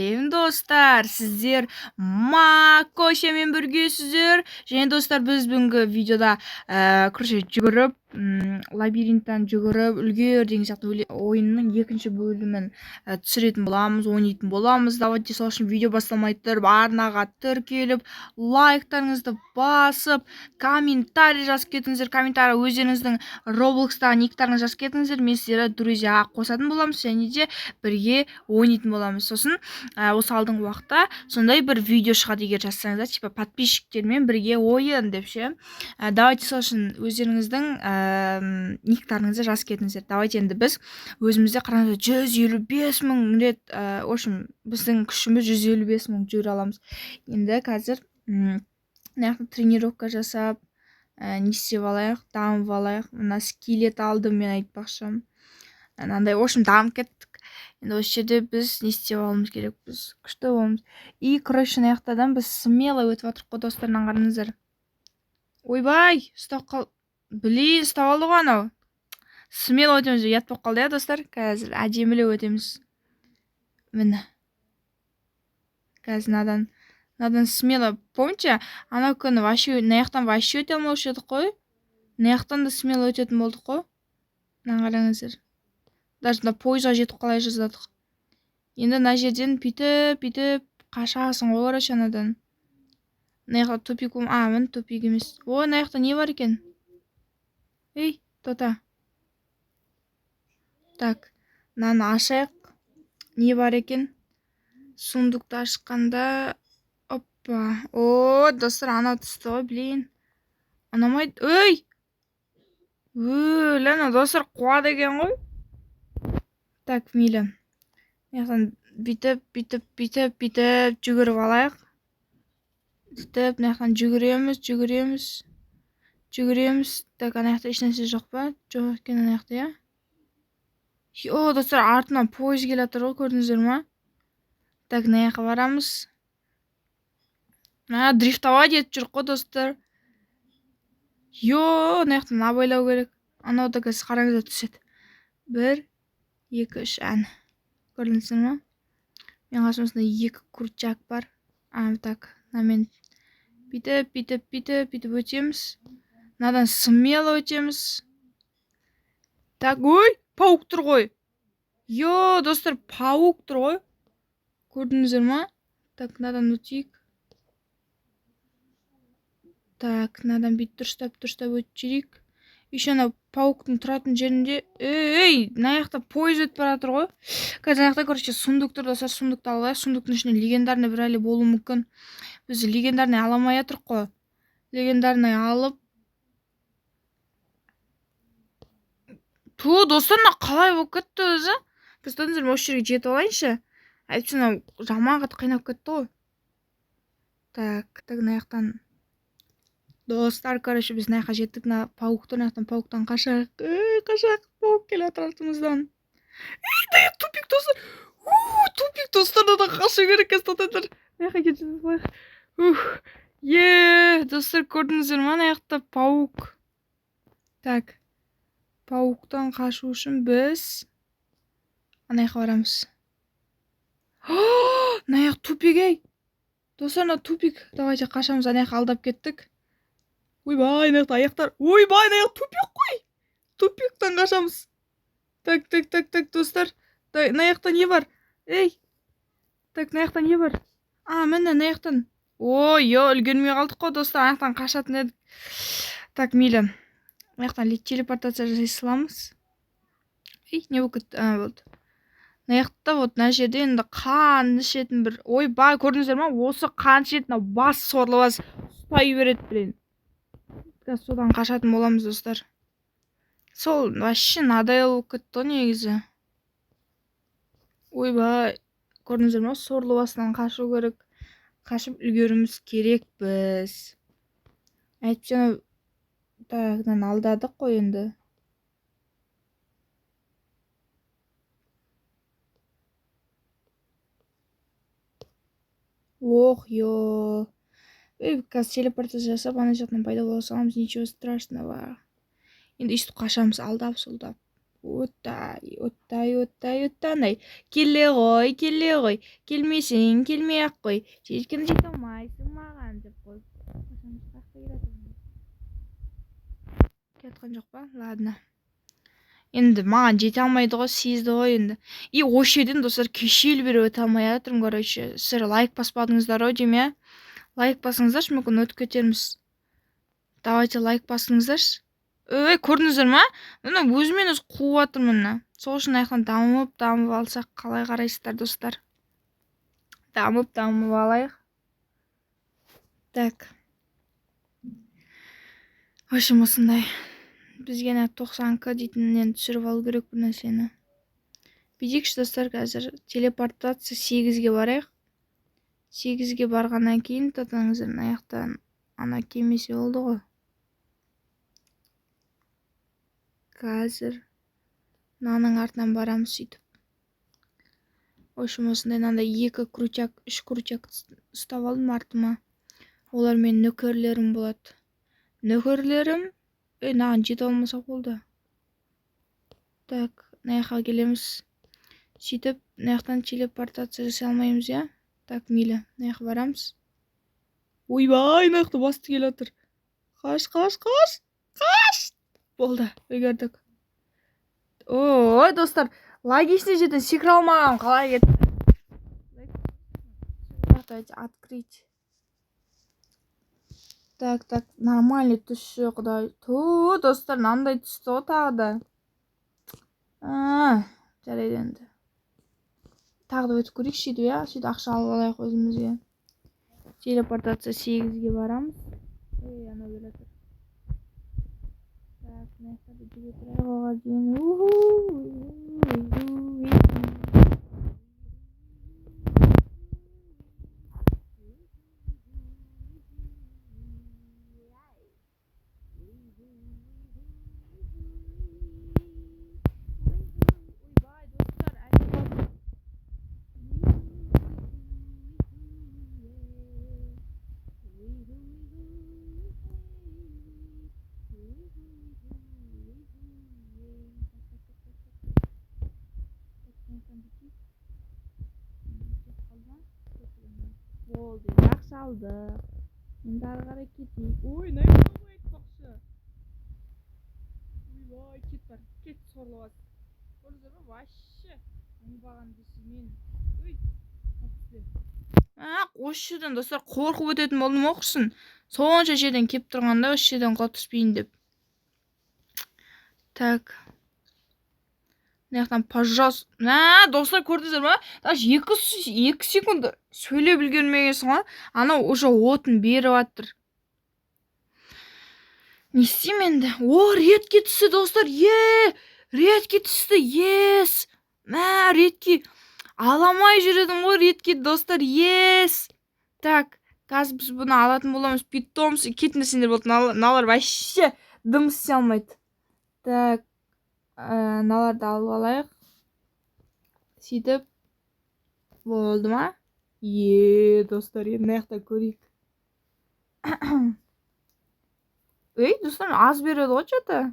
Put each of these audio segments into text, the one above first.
Сәлем достар, сіздер Макошамен біргесіздер. Және достар, біз бүгінгі видеода жүгіріп, лабиринттен жүгіріп үлгер деген сияқты ойынның екінші бөлімін түсіретін боламыз, ойнайтын боламыз. Давайте сол үшін видео басталмай тұрып, арнаға тіркеліп, лайктарыңызды басып, комментарий жазып кетіңіздер. Комментарий өздеріңіздің Roblox'тағы никтарыңызды жазып кетіңіздер. Мен сіздерді друзьяға қосатын боламыз, және де бірге ойнайтын боламыз. Сосын осы алдыңғы уақытта сондай бір видео шығады, егер жазсаңыздар, типа подписчиктермен бірге ойын деп ше. Давайте сол үшін өздеріңіздің никтарыңызды жазып кетіңіздер. Давайте енді біз өзімізде қараңыздар 155 мың рет, в общем, біздің күшіміз 155 мың жүгіре аламыз. Енді қазір тренировка жасап, не істеп алайық, дамып алайық. Мына скелет алдым, мен айтпақшы. Мынандай, в общем, дамып кеттік. Енді осы жерде біз не істеп алуымыз керек, біз күшті боламыз. И, короче, аяқтадан біз смело өтіп жатырық қой достарынан, қараңыздар. Ойбай, ұстап қал. Блин, ұстап алды ғой анау. Смело өтеміз, ұят болып қалды, достар. Қазір әдемілеу өтеміз. Міне. Қазір надан смело. Помните, анау күні наяқтан вообще өте алмаушы едік қой. Наяқтан да смело өтетін болдық қой. Қараңыздар. Даже на пойызға жетіп қалай жаздадық. Енді на жерден бүйтіп қашасың ғой, короче, анадан. Наяқта тупик мін тупик емес. Ой, наяқта не бар екен? Ей, тота. Так, мынаны ашайық. Не бар екен? Сундукты ашқанда, опа. О, достар, анау түсті ғой, блин. Анамайды. Ой! Ләна, достар, қуады екен ғой. Так, мейлі. Мынаяқтан бүйтіп жүгіріп алайық. Сөйтіп, мынаяқтан жүгіреміз. Так, анаяқта ешнәрсе жоқ па? Жоқ екен анаяқта, я? О, достар, артынан пойыз келе жатыр ғой, көрдіңіздер ма? Так, мынаяққа барамыз. Дрифтовать етіп жүр ғой, достар. Мынаяқтан абайлау керек. Анау да қазір қараңыздар түседі. 1, 2, 3 ән. Көрдіңіздер ма? Мен қасымызда 2 курчак бар. Так, намен бүйтіп өтеміз. Надан смело өтеміз. Так, ой, паук тұр ғой. Достар, паук тұр ғой. Көрдіңіздер ма? Так, надан өтейік. Так, надан дұрыстап өтіп жүрейік. Еще ана пауктың тұратын жерінде. Ей, мынаяқта пойыз өтіп бара жатыр ғой. Қазір аяқта, короче, сундук тұр, достар, сундукты алайық. Сундуктың ішінде легендарный бір әлі болуы мүмкін. Біз легендарный аламай жатырық қой. Легендарный алып. Достар, қалай болып кетті өзі? Представьтеңіздер, осы жерге жетіп алайыншы. Әйтпесе жаман қатты қайнап кетті ғой. Так, мынаяқтан. Достар, короче, біз мынаяққа жеттік. Пауктан қашайық. Қашайық, паук келе жатыр артымыздан. Тупик, достар. Тупик, достар, да қашу керек kezdі. Мынаяққа кетіп алайық. Достар, көрдіңіздер ма, мынаяқта паук. Так, пауктан қашу үшін біз анаяққа барамыз. Мынаяқ тупик, ей. Достар, тупик. Давайте қашамыз, анаяққа алдап кеттік. Ойбай, мынаяқта аяқтар. Ойбай, мынаяқ тупик қой. Тупиктан қашамыз. Так, достар. Мынаяқта не бар? Ей. Так, мынаяқта не бар? Міне, мынаяқтан. Үлгермей қалдық қой, достар. Мынаяқтан қашатын едік. Так, мейлі. Мынаяқтан телепортация жасай саламыз. Ей, не болып кетті? Болды. Мынаяқта вот мына жерде енді қан ішетін бір. Ойбай, көрдіңіздер ма? Осы қан ішетін бас сорлы бас ұстай береді, блин. Содан қашатын боламыз, достар. Сол вообще надоел болып кетті негізі. Ойбай, көрдіңіздер ма? Сорлы басынан қашу керек. Қашып үлгеріміз керек біз. Әйтпесе тағынан алдадық қой енді. Қазір телепортация жасап, ана жақтан пайда бола саламыз, ничего страшного. Енді үстіп қашамыз, алдап-солдап. Оттай. Келе ғой. Келмесең, келмей-ақ қой. Шешкін жете алмайсың маған деп қойып. Кеткен жоқ па? Ладно. Енді маған жете алмайды ғой, сезді ғой енді. И осы жерден достар кешел бері өте алмай жатырмын, короче. Сіздер лайк баспадыңыздар ғой деймін, иә? Лайк басыңыздаршы, мүмкін өтіп кетерміз. Давайте лайк басыңыздаршы. Ой, көрдіңіздер ма? Мына өзімен өз қуып жатырмын мына. Сол үшін аяқтан дамып алсақ қалай қарайсыздар, достар? Дамып алайық. Так. В общем, осындай. Бізге 90к дейтіннен түсіріп алу керек бұл нәрсені. Бидейікші, достар, қазір телепортация 8-ге барайық. 8-ге барғаннан кейін татаңыздар, аяқтан ана кемесе болды ғой. Қазір мынаның артынан барамыз сөйтіп. В общем, осындай мынандай 2 крутяк, 3 крутяк ұстап алдым артыма. Олар мен нөкерлерім болады. Нөкерлерім маған жете алмаса болды. Так, мына келеміз. Сөйтіп, мына телепортация жасай алмаймыз, иә? Так, мейлі, мына барамыз. Ойбай, мына басты келе жатыр. Қаш! Болды, үлгердік. Ой, достар, логичный жерден секіре алмаған қалай кетті? Давайте открыть. Так, нормальный түсі, құдай. Достар, мынандай түсті ғой тағы да. Жарайды енді. Тағы да өтіп көрейік сөйтіп, иә? Сөйтіп ақша алып алайық өзімізге. Телепортация 8-ге барамыз. Ана келе жатыр. Так, мына жүре тұрайық оған дейін. Болды, жақсы алдық. Енді ары қарай кетейік. Ой, не қойып айтпақшы. Ойбай, кет сорлы. Көрдіңіздер ме? Вообще оңбаған десе мен. Ой, осы жерден достар қорқып өтетін болдым оқырсын. Сонша жерден кеп тұрғанда осы жерден құлап түспейін деп. Так. Мынаяқтан пожалуйста. Достар, көрдіңіздер ма? Даже 2 секунд сөйлеп үлгермегенсің ғой. Анау уже отын беріп жатыр. Не істеймін енді? Редке түсті, достар. Редке түсті. Yes. Редке аламай жүредім ғой, редке, достар. Yes. Так, қазір біз бұны алатын боламыз. Питомсы кетіндесіңдер болды. Налар вообще дым істей алмайды. Так. Наларды алып алайық. Сөйтіп болды ма? Достар, енді аяқта көрейік. Достар, аз береді ғой что-то.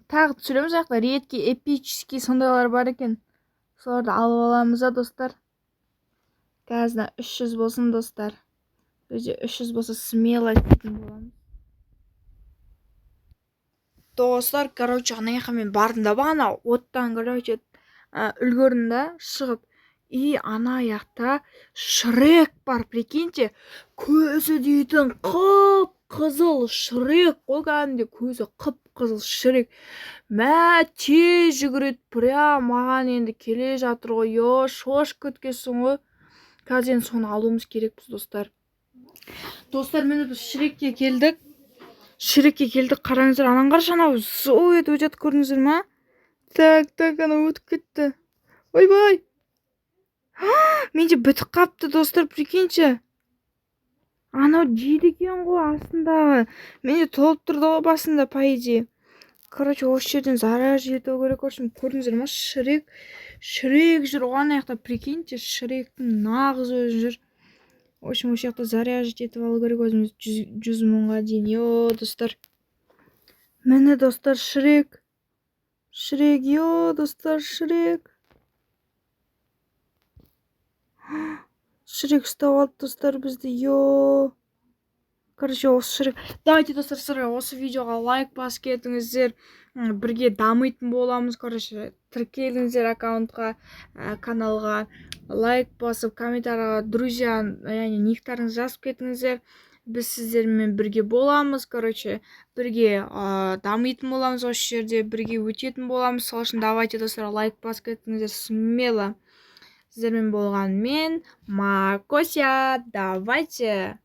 Тағы түсіреміз аяқта. Редкий, эпический сондайлар бар екен. Соларды алып аламыз, достар. Қазір 300 болсын, достар. Бізде 300 болса смело істейтін боламыз. Достар, короче, ана жаққа мен бардым да бағана оттан, короче, үлгердім да шығып. И ана жақта Шрек бар, прикиньте. Көзі дейтін қып-қызыл Шрек. Ол кәдімде көзі қып-қызыл Шрек. Тез жүгіреді, прям маған енді келе жатыр ғой. Шош көткесің ғой. Қазір енді соны алуымыз керекпіз, достар. Достар, мені біз Шрекке келдік. Қараңыздар, анан қарашы, анау зу етіп өтеді, көрдіңіздер ма? Так, анау өтіп кетті. Ойбай. Менде бітіп қапты, достар, прикиньте. Анау жейді екен ғой астындағы. Менде толып тұрды ғой басында, по идее. Короче, осы жерден заряд жету керек. Көрдіңіздер ма? Шрек жүр оған аяқта, прикиньте. Шректің нағыз өзі жүр. В общем, осы жақта заряд жетіп алу керек өзіміз 100 мыңға дейін. Достар. Міне, достар, Шрек. Шрек, йо, достар, Шрек. Шрек ұстап алды, достар, бізді, йо. Короче, осы Шрек. Давайте, достар, сіздер осы видеоға лайк басып кетіңіздер. Бірге дамитын боламыз. Короче, тіркеліңіздер аккаунтқа, каналға. Лайк басып, комментарияға, друзья, яғни никтарыңызды жазып кетіңіздер. Біз сіздермен бірге боламыз. Короче, бірге дамитын боламыз осы жерде. Бірге өтетін боламыз. Сол үшін давайте, достар, лайк басып кетіңіздер. Смело. Сіздермен болған мен, Макося. Давайте.